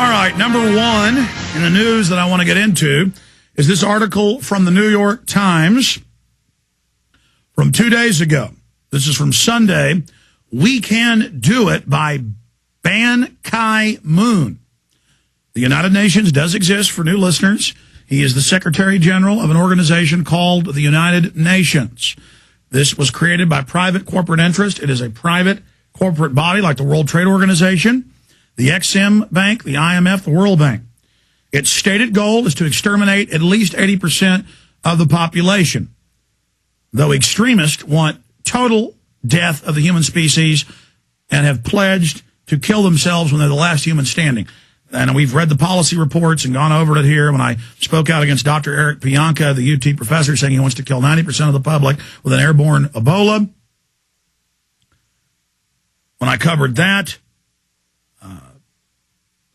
All right, number one in the news that I want to get into is this article from the New York Times from 2 days ago. This is from Sunday. We Can Do It by Ban Ki-moon. The United Nations does exist for new listeners. He is the Secretary General of an organization called the United Nations. This was created by private corporate interest. It is a private corporate body like the World Trade Organization, the Exim Bank, the IMF, the World Bank. Its stated goal is to exterminate at least 80% of the population, though extremists want total death of the human species and have pledged to kill themselves when they're the last human standing. And we've read the policy reports and gone over it here. When I spoke out against Dr. Eric Pianka, the UT professor, saying he wants to kill 90% of the public with an airborne Ebola. When I covered that,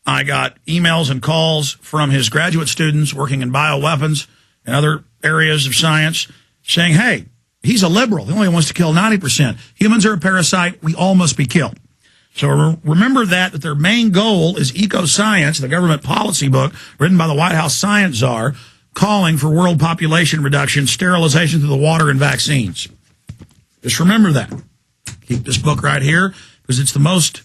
I got emails and calls from his graduate students working in bioweapons and other areas of science saying, hey, he's a liberal. He only wants to kill 90%. Humans are a parasite. We all must be killed. So remember that their main goal is eco-science, the government policy book written by the White House science czar, calling for world population reduction, sterilization through the water, and vaccines. Just remember that. Keep this book right here because it's the most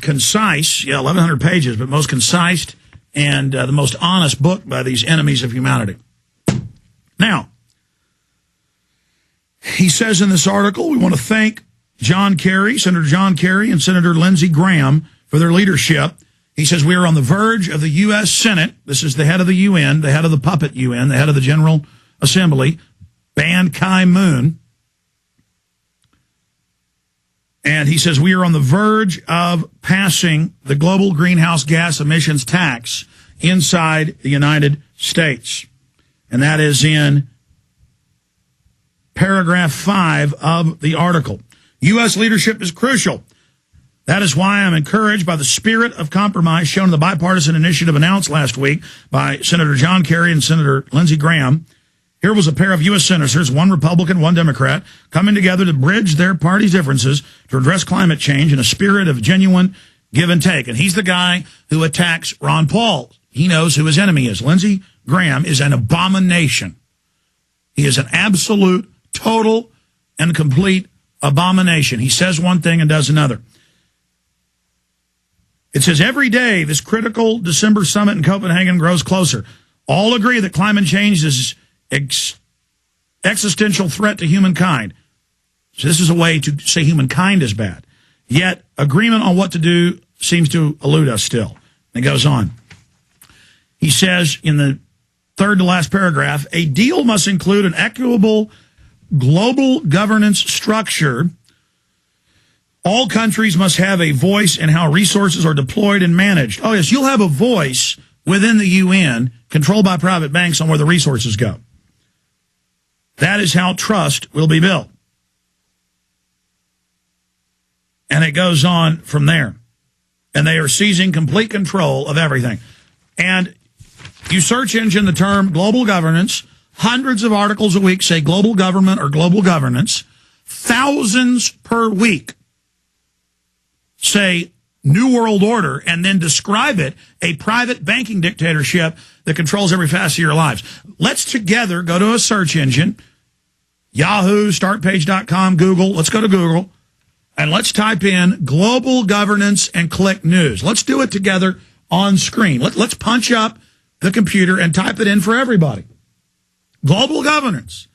concise, 1,100 pages, but most concise and the most honest book by these enemies of humanity. Now, he says in this article, we want to thank John Kerry, Senator John Kerry, and Senator Lindsey Graham for their leadership. He says we are on the verge of the U.S. Senate. This is the head of the UN, the head of the puppet UN, the head of the General Assembly, Ban Ki-moon. And he says we are on the verge of passing the global greenhouse gas emissions tax inside the United States. And that is in paragraph 5 of the article. U.S. leadership is crucial. That is why I'm encouraged by the spirit of compromise shown in the bipartisan initiative announced last week by Senator John Kerry and Senator Lindsey Graham. Here was a pair of U.S. senators, one Republican, one Democrat, coming together to bridge their party's differences to address climate change in a spirit of genuine give and take. And he's the guy who attacks Ron Paul. He knows who his enemy is. Lindsey Graham is an abomination. He is an absolute, total, and complete abomination. He says one thing and does another. It says, every day this critical December summit in Copenhagen grows closer. All agree that climate change is existential threat to humankind. So this is a way to say humankind is bad. Yet agreement on what to do seems to elude us still. And it goes on. He says in the third to last paragraph, a deal must include an equitable global governance structure. All countries must have a voice in how resources are deployed and managed. Oh, yes, you'll have a voice within the UN controlled by private banks on where the resources go. That is how trust will be built. And it goes on from there. And they are seizing complete control of everything. And you search engine the term global governance, hundreds of articles a week say global government or global governance. Thousands per week say New World Order and then describe it a private banking dictatorship that controls every facet of your lives. Let's together go to a search engine, Yahoo, StartPage.com, Google. Let's go to Google and let's type in global governance and click news. Let's do it together on screen. Let's punch up the computer and type it in for everybody. Global governance.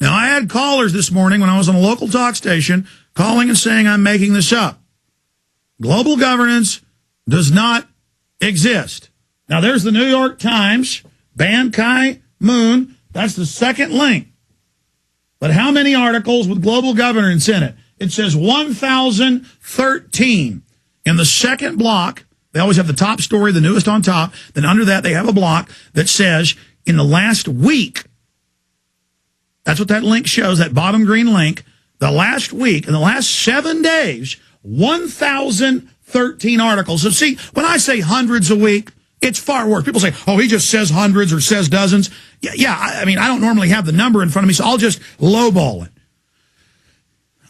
Now, I had callers this morning when I was on a local talk station calling and saying I'm making this up. Global governance does not exist. Now, there's the New York Times, Ban Ki-moon. That's the second link. But how many articles with global governance in it? It says 1,013. In the second block, they always have the top story, the newest on top. Then under that, they have a block that says, in the last week, that's what that link shows, that bottom green link, the last week, in the last 7 days, 1,013 articles. So see, when I say hundreds a week, it's far worse. People say, oh, he just says hundreds or says dozens. Yeah, I mean, I don't normally have the number in front of me, so I'll just lowball it.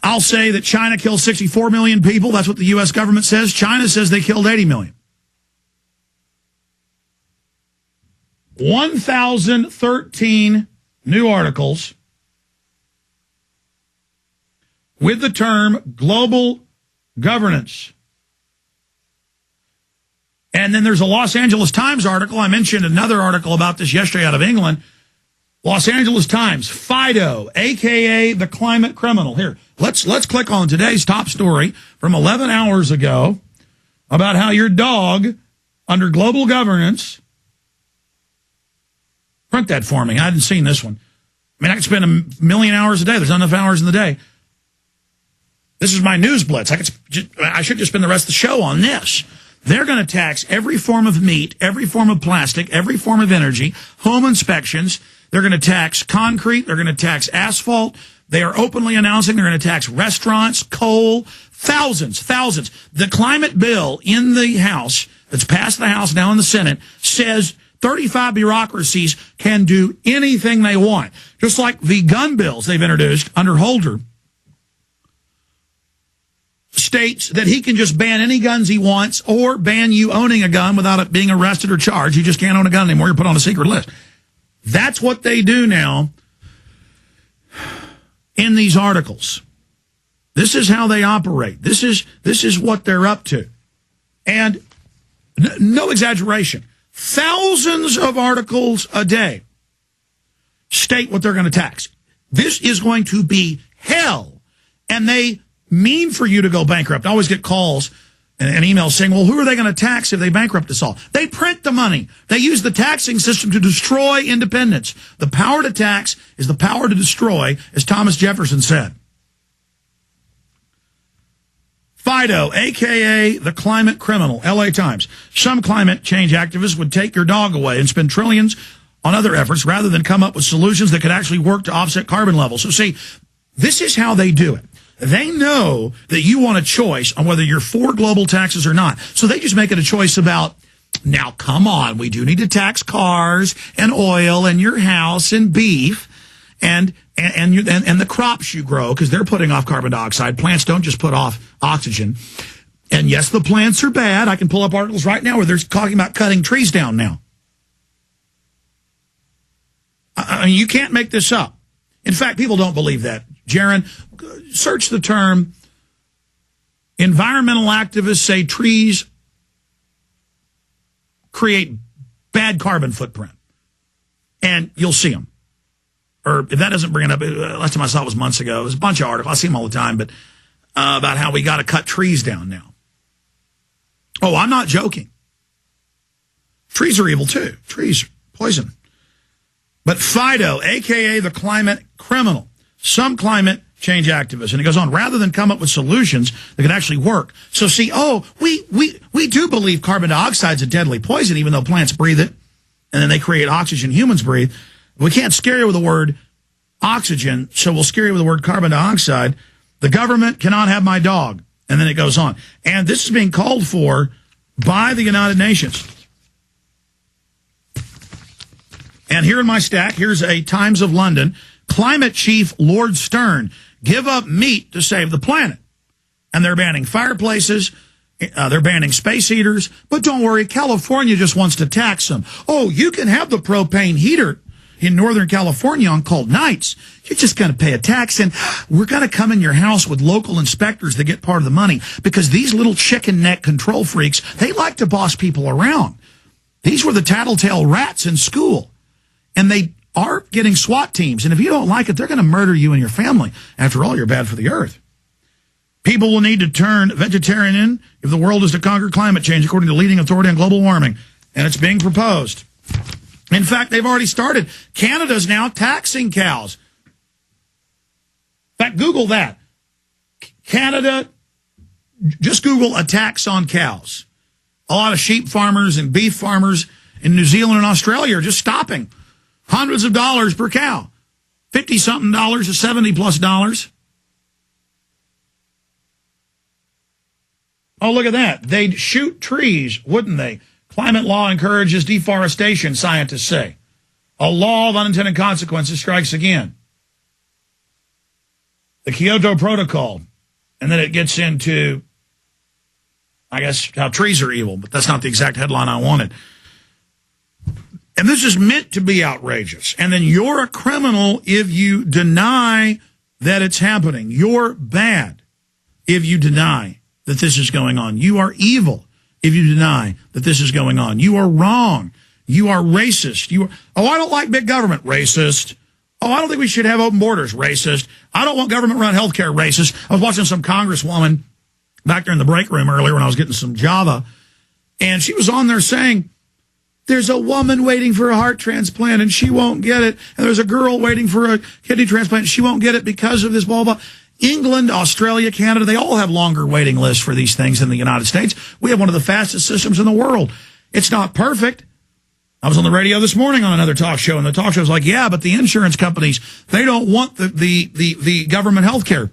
I'll say that China killed 64 million people. That's what the U.S. government says. China says they killed 80 million. 1,013 new articles with the term global governance. And then there's a Los Angeles Times article. I mentioned another article about this yesterday out of England. Los Angeles Times, Fido, a.k.a. the climate criminal. Here, let's click on today's top story from 11 hours ago about how your dog, under global governance, print that for me. I hadn't seen this one. I mean, I could spend a million hours a day. There's not enough hours in the day. This is my news blitz. I should just spend the rest of the show on this. They're going to tax every form of meat, every form of plastic, every form of energy, home inspections. They're going to tax concrete. They're going to tax asphalt. They are openly announcing they're going to tax restaurants, coal, thousands. The climate bill in the House, that's passed the House, now in the Senate, says 35 bureaucracies can do anything they want. Just like the gun bills they've introduced under Holder states that he can just ban any guns he wants or ban you owning a gun without it being arrested or charged. You just can't own a gun anymore. You're put on a secret list. That's what they do now in these articles. This is how they operate. This is what they're up to. And no exaggeration, thousands of articles a day state what they're going to tax. This is going to be hell. And they mean for you to go bankrupt. I always get calls and emails saying, well, who are they going to tax if they bankrupt us all? They print the money. They use the taxing system to destroy independence. The power to tax is the power to destroy, as Thomas Jefferson said. Fido, a.k.a. the climate criminal, L.A. Times. Some climate change activists would take your dog away and spend trillions on other efforts rather than come up with solutions that could actually work to offset carbon levels. So see, this is how they do it. They know that you want a choice on whether you're for global taxes or not. So they just make it a choice about, now, come on, we do need to tax cars and oil and your house and beef and the crops you grow, because they're putting off carbon dioxide. Plants don't just put off oxygen. And yes, the plants are bad. I can pull up articles right now where they're talking about cutting trees down now. I mean, you can't make this up. In fact, people don't believe that. Jaron, search the term environmental activists say trees create bad carbon footprint. And you'll see them. Or if that doesn't bring it up, last time I saw it was months ago. It was a bunch of articles. I see them all the time, but about how we got to cut trees down now. Oh, I'm not joking. Trees are evil too. Trees, poison. But Fido, a.k.a. the climate criminal, some climate change activists, and it goes on, rather than come up with solutions that could actually work. So see, we do believe carbon dioxide is a deadly poison, even though plants breathe it, and then they create oxygen humans breathe. We can't scare you with the word oxygen, so we'll scare you with the word carbon dioxide. The government cannot have my dog. And then it goes on. And this is being called for by the United Nations. And here in my stack, here's a Times of London. Climate Chief Lord Stern, give up meat to save the planet. And they're banning fireplaces. They're banning space heaters. But don't worry, California just wants to tax them. Oh, you can have the propane heater in Northern California on cold nights. You're just going to pay a tax, and we're going to come in your house with local inspectors that get part of the money, because these little chicken neck control freaks, they like to boss people around. These were the tattletale rats in school, and they are getting SWAT teams, and if you don't like it, they're going to murder you and your family. After all, you're bad for the earth. People will need to turn vegetarian if the world is to conquer climate change, according to leading authority on global warming, and it's being proposed. In fact, they've already started. Canada's now taxing cows. In fact, Google that. Canada, just Google a tax on cows. A lot of sheep farmers and beef farmers in New Zealand and Australia are just stopping. Hundreds of dollars per cow. $50-something to $70+ Oh, look at that. They'd shoot trees, wouldn't they? Climate law encourages deforestation, scientists say. A law of unintended consequences strikes again. The Kyoto Protocol. And then it gets into, I guess, how trees are evil, but that's not the exact headline I wanted. And this is meant to be outrageous. And then you're a criminal if you deny that it's happening. You're bad if you deny that this is going on. You are evil if you deny that this is going on. You are wrong. You are racist. I don't like big government. Racist. Oh, I don't think we should have open borders. Racist. I don't want government-run healthcare. Racist. I was watching some congresswoman back there in the break room earlier when I was getting some Java, and she was on there saying, there's a woman waiting for a heart transplant and she won't get it. And there's a girl waiting for a kidney transplant and she won't get it because of this blah, blah. England, Australia, Canada, they all have longer waiting lists for these things than the United States. We have one of the fastest systems in the world. It's not perfect. I was on the radio this morning on another talk show, and the talk show was like, yeah, but the insurance companies, they don't want the government health care.